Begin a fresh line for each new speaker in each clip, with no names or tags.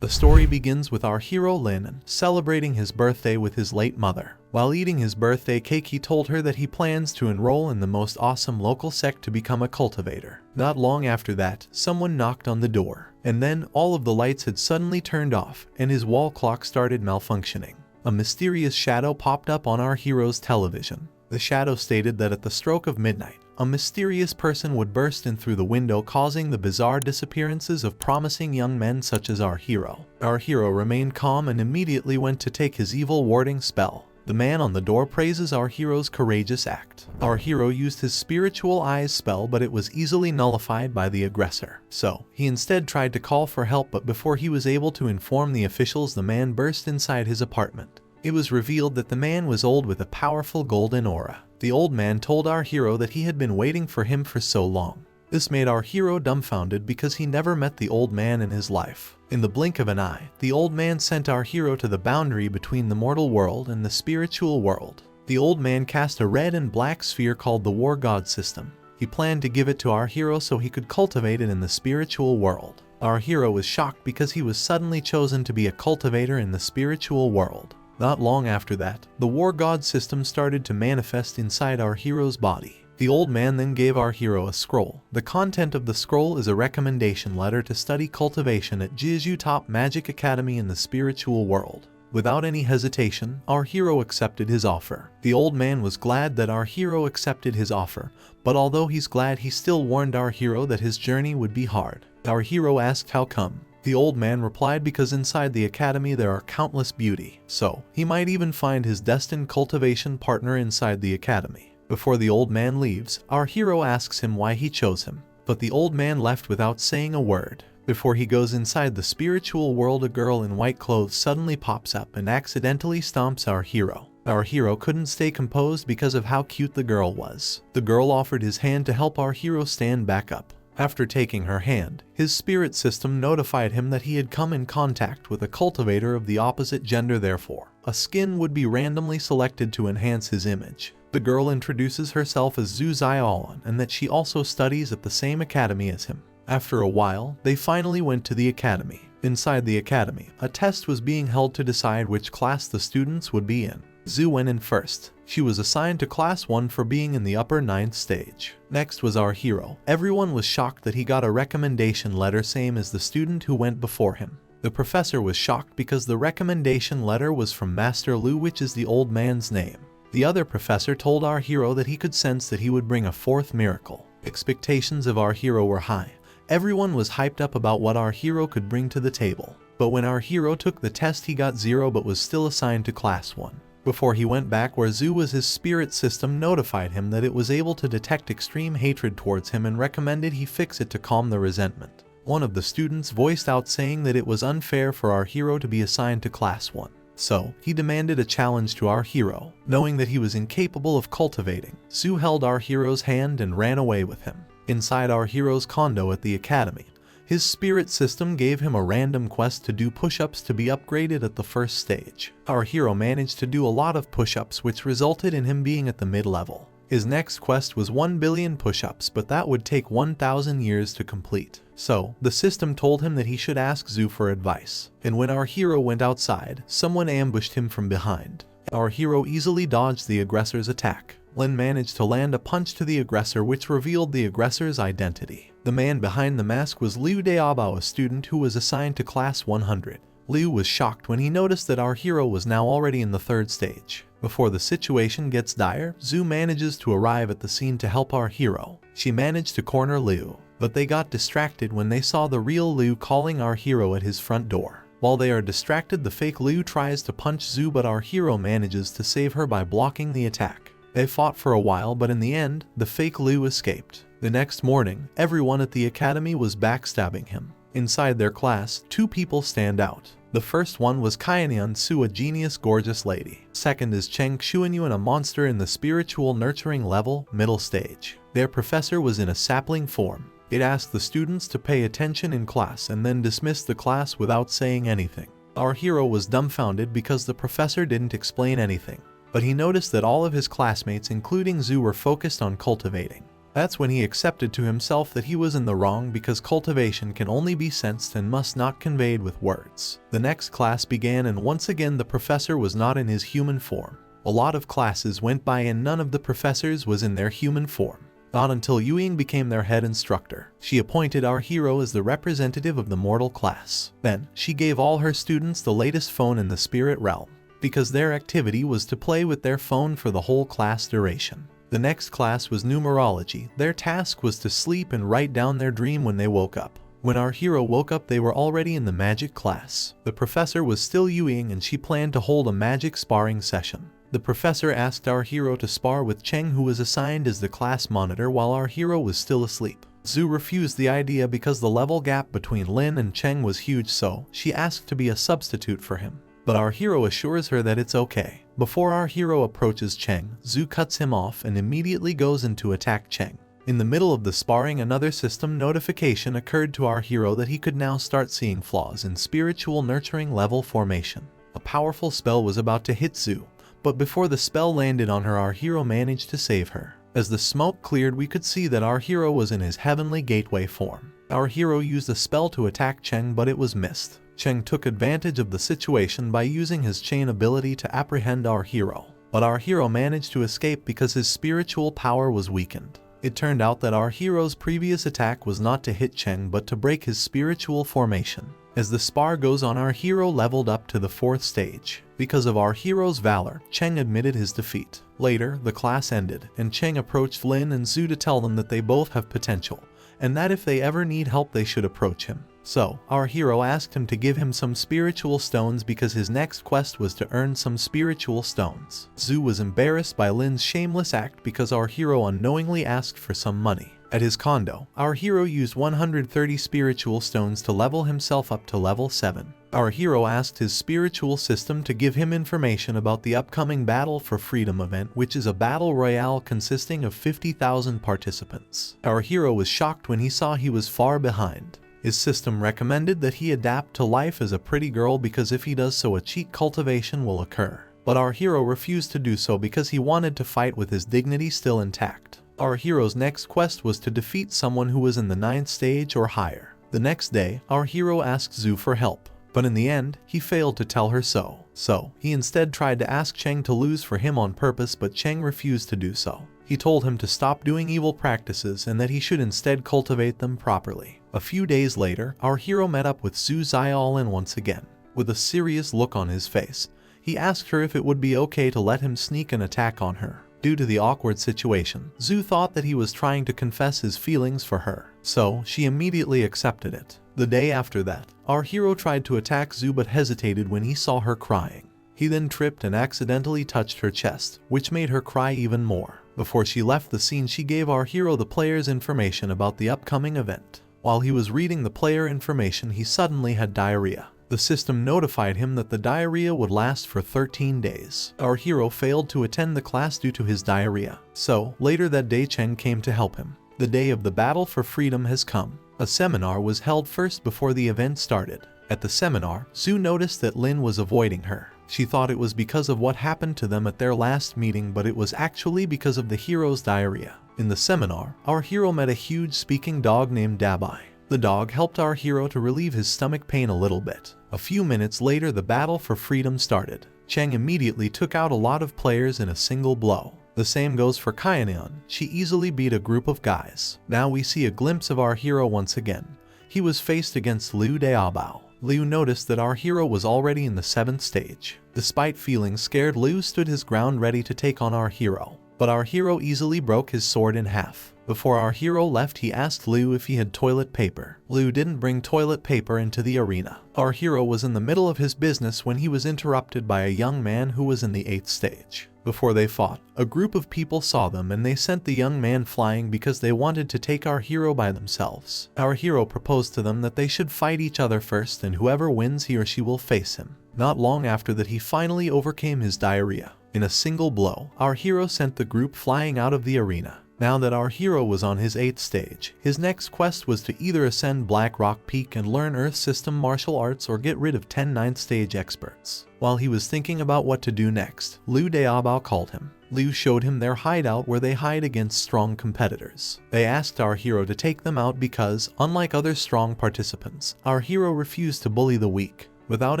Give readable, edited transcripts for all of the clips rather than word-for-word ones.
The story begins with our hero Lin celebrating his birthday with his late mother. While eating his birthday cake, he told her that he plans to enroll in the most awesome local sect to become a cultivator. Not long after that, someone knocked on the door, and then all of the lights had suddenly turned off and his wall clock started malfunctioning. A mysterious shadow popped up on our hero's television. The shadow stated that at the stroke of midnight, a mysterious person would burst in through the window, causing the bizarre disappearances of promising young men such as our hero. Our hero remained calm and immediately went to take his evil warding spell. The man on the door praises our hero's courageous act. Our hero used his spiritual eyes spell, but it was easily nullified by the aggressor. So, he instead tried to call for help, but before he was able to inform the officials, the man burst inside his apartment. It was revealed that the man was old with a powerful golden aura. The old man told our hero that he had been waiting for him for so long. This made our hero dumbfounded because he never met the old man in his life. In the blink of an eye, the old man sent our hero to the boundary between the mortal world and the spiritual world. The old man cast a red and black sphere called the War God system. He planned to give it to our hero so he could cultivate it in the spiritual world. Our hero was shocked because he was suddenly chosen to be a cultivator in the spiritual world. Not long after that, the War God system started to manifest inside our hero's body. The old man then gave our hero a scroll. The content of the scroll is a recommendation letter to study cultivation at Jeju Top Magic Academy in the spiritual world. Without any hesitation, our hero accepted his offer. The old man was glad that our hero accepted his offer, but although he's glad, he still warned our hero that his journey would be hard. Our hero asked how come. The old man replied because inside the academy there are countless beauty, so he might even find his destined cultivation partner inside the academy. Before the old man leaves, our hero asks him why he chose him, but the old man left without saying a word. Before he goes inside the spiritual world, a girl in white clothes suddenly pops up and accidentally stomps our hero. Our hero couldn't stay composed because of how cute the girl was. The girl offered his hand to help our hero stand back up. After taking her hand, his spirit system notified him that he had come in contact with a cultivator of the opposite gender, therefore, a skin would be randomly selected to enhance his image. The girl introduces herself as Zhu Ziaolan and that she also studies at the same academy as him. After a while, they finally went to the academy. Inside the academy, a test was being held to decide which class the students would be in. Zhu went in first. She was assigned to class 1 for being in the upper 9th stage. Next was our hero. Everyone was shocked that he got a recommendation letter same as the student who went before him. The professor was shocked because the recommendation letter was from Master Lu, which is the old man's name. The other professor told our hero that he could sense that he would bring a 4th miracle. Expectations of our hero were high. Everyone was hyped up about what our hero could bring to the table. But when our hero took the test, he got 0 but was still assigned to class 1. Before he went back where Zhu was, his spirit system notified him that it was able to detect extreme hatred towards him and recommended he fix it to calm the resentment. One of the students voiced out saying that it was unfair for our hero to be assigned to class 1. So, he demanded a challenge to our hero. Knowing that he was incapable of cultivating, Zhu held our hero's hand and ran away with him. Inside our hero's condo at the academy, his spirit system gave him a random quest to do push-ups to be upgraded at the 1st stage. Our hero managed to do a lot of push-ups, which resulted in him being at the mid-level. His next quest was 1 billion push-ups, but that would take 1,000 years to complete. So, the system told him that he should ask Zhu for advice. And when our hero went outside, someone ambushed him from behind. Our hero easily dodged the aggressor's attack. Lin managed to land a punch to the aggressor, which revealed the aggressor's identity. The man behind the mask was Liu Daobao, a student who was assigned to class 100. Liu was shocked when he noticed that our hero was now already in the 3rd stage. Before the situation gets dire, Zhu manages to arrive at the scene to help our hero. She managed to corner Liu, but they got distracted when they saw the real Liu calling our hero at his front door. While they are distracted, the fake Liu tries to punch Zhu, but our hero manages to save her by blocking the attack. They fought for a while, but in the end, the fake Liu escaped. The next morning, everyone at the academy was backstabbing him. Inside their class, 2 people stand out. The first one was Kainian Su, a genius gorgeous lady. Second is Cheng Xuanyuan, a monster in the spiritual nurturing level, middle stage. Their professor was in a sapling form. It asked the students to pay attention in class and then dismissed the class without saying anything. Our hero was dumbfounded because the professor didn't explain anything. But he noticed that all of his classmates, including Zhu, were focused on cultivating. That's when he accepted to himself that he was in the wrong because cultivation can only be sensed and must not conveyed with words. The next class began and once again the professor was not in his human form. A lot of classes went by and none of the professors was in their human form. Not until Yuying became their head instructor. She appointed our hero as the representative of the mortal class. Then, she gave all her students the latest phone in the spirit realm, because their activity was to play with their phone for the whole class duration. The next class was numerology. Their task was to sleep and write down their dream when they woke up. When our hero woke up they were already in the magic class. The professor was still Yuying and she planned to hold a magic sparring session. The professor asked our hero to spar with Cheng, who was assigned as the class monitor while our hero was still asleep. Zhu refused the idea because the level gap between Lin and Cheng was huge, so she asked to be a substitute for him. But our hero assures her that it's okay. Before our hero approaches Cheng, Zhu cuts him off and immediately goes in to attack Cheng. In the middle of the sparring, another system notification occurred to our hero that he could now start seeing flaws in spiritual nurturing level formation. A powerful spell was about to hit Zhu, but before the spell landed on her, our hero managed to save her. As the smoke cleared, we could see that our hero was in his heavenly gateway form. Our hero used a spell to attack Cheng, but it was missed. Cheng took advantage of the situation by using his chain ability to apprehend our hero. But our hero managed to escape because his spiritual power was weakened. It turned out that our hero's previous attack was not to hit Cheng but to break his spiritual formation. As the spar goes on, our hero leveled up to the 4th stage. Because of our hero's valor, Cheng admitted his defeat. Later, the class ended, and Cheng approached Lin and Zhu to tell them that they both have potential, and that if they ever need help they should approach him. So, our hero asked him to give him some spiritual stones because his next quest was to earn some spiritual stones. Zhu was embarrassed by Lin's shameless act because our hero unknowingly asked for some money. At his condo, our hero used 130 spiritual stones to level himself up to level 7. Our hero asked his spiritual system to give him information about the upcoming Battle for Freedom event, which is a battle royale consisting of 50,000 participants. Our hero was shocked when he saw he was far behind. His system recommended that he adapt to life as a pretty girl because if he does so a cheat cultivation will occur. But our hero refused to do so because he wanted to fight with his dignity still intact. Our hero's next quest was to defeat someone who was in the 9th stage or higher. The next day, our hero asked Zhu for help, but in the end, he failed to tell her so. So, he instead tried to ask Cheng to lose for him on purpose, but Cheng refused to do so. He told him to stop doing evil practices and that he should instead cultivate them properly. A few days later, our hero met up with Zhu Xiaolin once again. With a serious look on his face, he asked her if it would be okay to let him sneak an attack on her. Due to the awkward situation, Zhu thought that he was trying to confess his feelings for her, so she immediately accepted it. The day after that, our hero tried to attack Zhu but hesitated when he saw her crying. He then tripped and accidentally touched her chest, which made her cry even more. Before she left the scene, she gave our hero the player's information about the upcoming event. While he was reading the player information, he suddenly had diarrhea. The system notified him that the diarrhea would last for 13 days. Our hero failed to attend the class due to his diarrhea. So, later that day Cheng came to help him. The day of the Battle for Freedom has come. A seminar was held first before the event started. At the seminar, Zhu noticed that Lin was avoiding her. She thought it was because of what happened to them at their last meeting, but it was actually because of the hero's diarrhea. In the seminar, our hero met a huge speaking dog named Dabai. The dog helped our hero to relieve his stomach pain a little bit. A few minutes later, the Battle for Freedom started. Cheng immediately took out a lot of players in a single blow. The same goes for Kaianian. She easily beat a group of guys. Now we see a glimpse of our hero once again. He was faced against Liu Daobao. Liu noticed that our hero was already in the 7th stage. Despite feeling scared, Liu stood his ground ready to take on our hero. But our hero easily broke his sword in half. Before our hero left, he asked Liu if he had toilet paper. Liu didn't bring toilet paper into the arena. Our hero was in the middle of his business when he was interrupted by a young man who was in the 8th stage. Before they fought, a group of people saw them and they sent the young man flying because they wanted to take our hero by themselves. Our hero proposed to them that they should fight each other first and whoever wins he or she will face him. Not long after that, he finally overcame his diarrhea. In a single blow, our hero sent the group flying out of the arena. Now that our hero was on his 8th stage, his next quest was to either ascend Black Rock Peak and learn Earth System martial arts or get rid of 10 9th stage experts. While he was thinking about what to do next, Liu Daobao called him. Liu showed him their hideout where they hide against strong competitors. They asked our hero to take them out because, unlike other strong participants, our hero refused to bully the weak. Without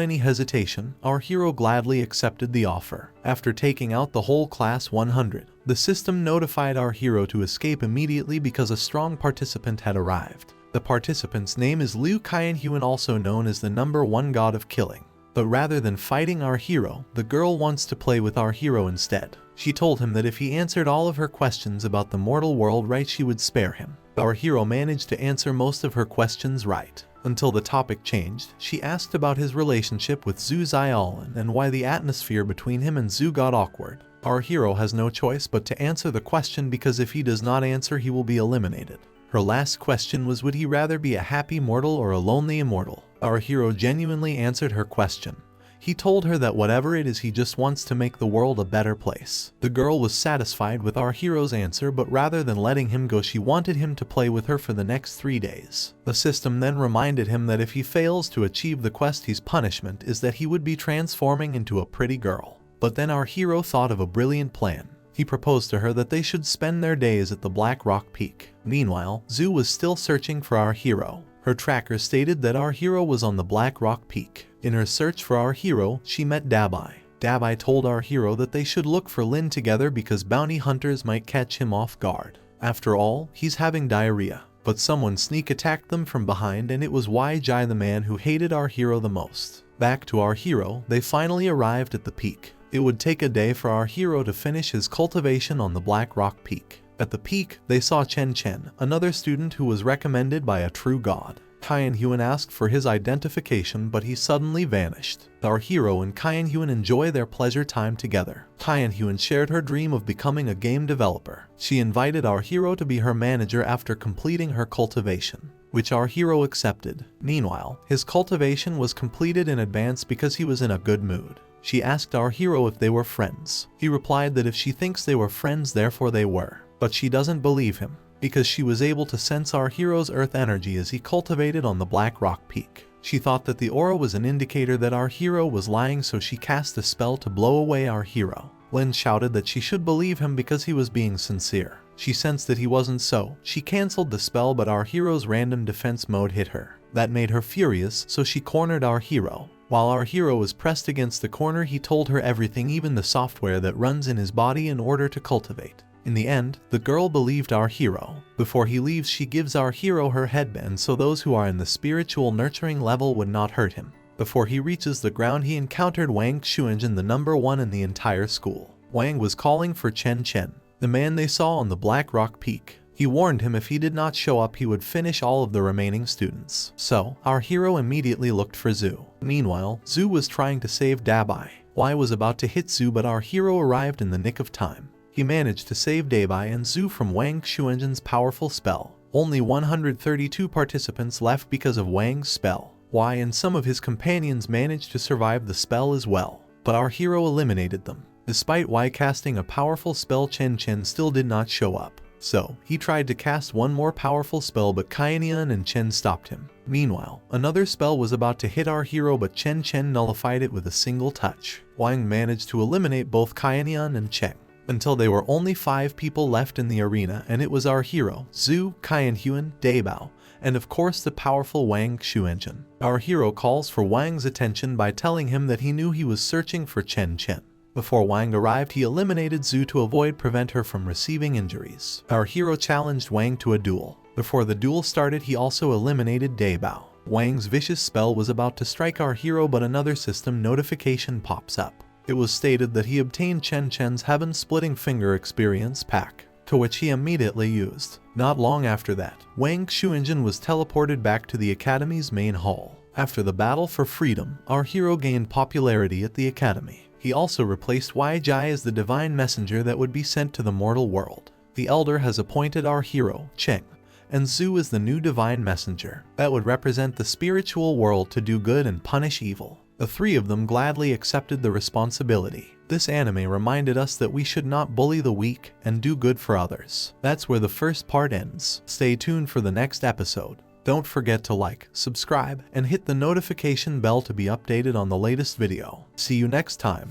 any hesitation, our hero gladly accepted the offer. After taking out the whole class 100, the system notified our hero to escape immediately because a strong participant had arrived. The participant's name is Liu Qianhuan, also known as the #1 god of killing. But rather than fighting our hero, the girl wants to play with our hero instead. She told him that if he answered all of her questions about the mortal world right, she would spare him. Our hero managed to answer most of her questions right. Until the topic changed, she asked about his relationship with Zhu Xiaolin and why the atmosphere between him and Zhu got awkward. Our hero has no choice but to answer the question because if he does not answer, he will be eliminated. Her last question was, would he rather be a happy mortal or a lonely immortal? Our hero genuinely answered her question. He told her that whatever it is, he just wants to make the world a better place. The girl was satisfied with our hero's answer, but rather than letting him go, she wanted him to play with her for the next 3 days. The system then reminded him that if he fails to achieve the quest, his punishment is that he would be transforming into a pretty girl. But then our hero thought of a brilliant plan. He proposed to her that they should spend their days at the Black Rock Peak. Meanwhile, Zhu was still searching for our hero. Her tracker stated that our hero was on the Black Rock Peak. In her search for our hero, she met Dabai. Dabai told our hero that they should look for Lin together because bounty hunters might catch him off guard. After all, he's having diarrhea. But someone sneak attacked them from behind, and it was Wai Jai, the man who hated our hero the most. Back to our hero, they finally arrived at the peak. It would take a day for our hero to finish his cultivation on the Black Rock Peak. At the peak, they saw Chen Chen, another student who was recommended by a true god. Qianhuan asked for his identification, but he suddenly vanished. Our hero and Qianhuan enjoy their pleasure time together. Qianhuan shared her dream of becoming a game developer. She invited our hero to be her manager after completing her cultivation, which our hero accepted. Meanwhile, his cultivation was completed in advance because he was in a good mood. She asked our hero if they were friends. He replied that if she thinks they were friends, therefore they were. But she doesn't believe him, because she was able to sense our hero's earth energy as he cultivated on the Black Rock Peak. She thought that the aura was an indicator that our hero was lying, so she cast a spell to blow away our hero. Lin shouted that she should believe him because he was being sincere. She sensed that he wasn't, so she cancelled the spell, but our hero's random defense mode hit her. That made her furious, so she cornered our hero. While our hero was pressed against the corner, he told her everything, even the software that runs in his body, in order to cultivate. In the end, the girl believed our hero. Before he leaves, she gives our hero her headband so those who are in the spiritual nurturing level would not hurt him. Before he reaches the ground, he encountered Wang Xuanzhen, the #1 in the entire school. Wang was calling for Chen Chen, the man they saw on the Black Rock Peak. He warned him if he did not show up, he would finish all of the remaining students. So, our hero immediately looked for Zhu. Meanwhile, Zhu was trying to save Dabai. Wai was about to hit Zhu, but our hero arrived in the nick of time. He managed to save Dabai and Zhu from Wang Xuanzhen's powerful spell. Only 132 participants left because of Wang's spell. Wai and some of his companions managed to survive the spell as well, but our hero eliminated them. Despite Wai casting a powerful spell, Chen Chen still did not show up. So, he tried to cast one more powerful spell, but Qianhuan and Chen stopped him. Meanwhile, another spell was about to hit our hero, but Chen Chen nullified it with a single touch. Wang managed to eliminate both Qianhuan and Chen, until there were only 5 people left in the arena, and it was our hero, Zhu, Qianhuan, Daibao, and of course the powerful Wang Xuanzhen. Our hero calls for Wang's attention by telling him that he knew he was searching for Chen Chen. Before Wang arrived, he eliminated Zhu to prevent her from receiving injuries. Our hero challenged Wang to a duel. Before the duel started, he also eliminated Daibao. Wang's vicious spell was about to strike our hero, but another system notification pops up. It was stated that he obtained Chen Chen's heaven-splitting finger experience pack, to which he immediately used. Not long after that, Wang Xuanzhen was teleported back to the academy's main hall. After the battle for freedom, our hero gained popularity at the academy. He also replaced Wai Jai as the divine messenger that would be sent to the mortal world. The elder has appointed our hero, Cheng, and Zhu as the new divine messenger that would represent the spiritual world to do good and punish evil. The 3 of them gladly accepted the responsibility. This anime reminded us that we should not bully the weak and do good for others. That's where the first part ends. Stay tuned for the next episode. Don't forget to like, subscribe, and hit the notification bell to be updated on the latest video. See you next time.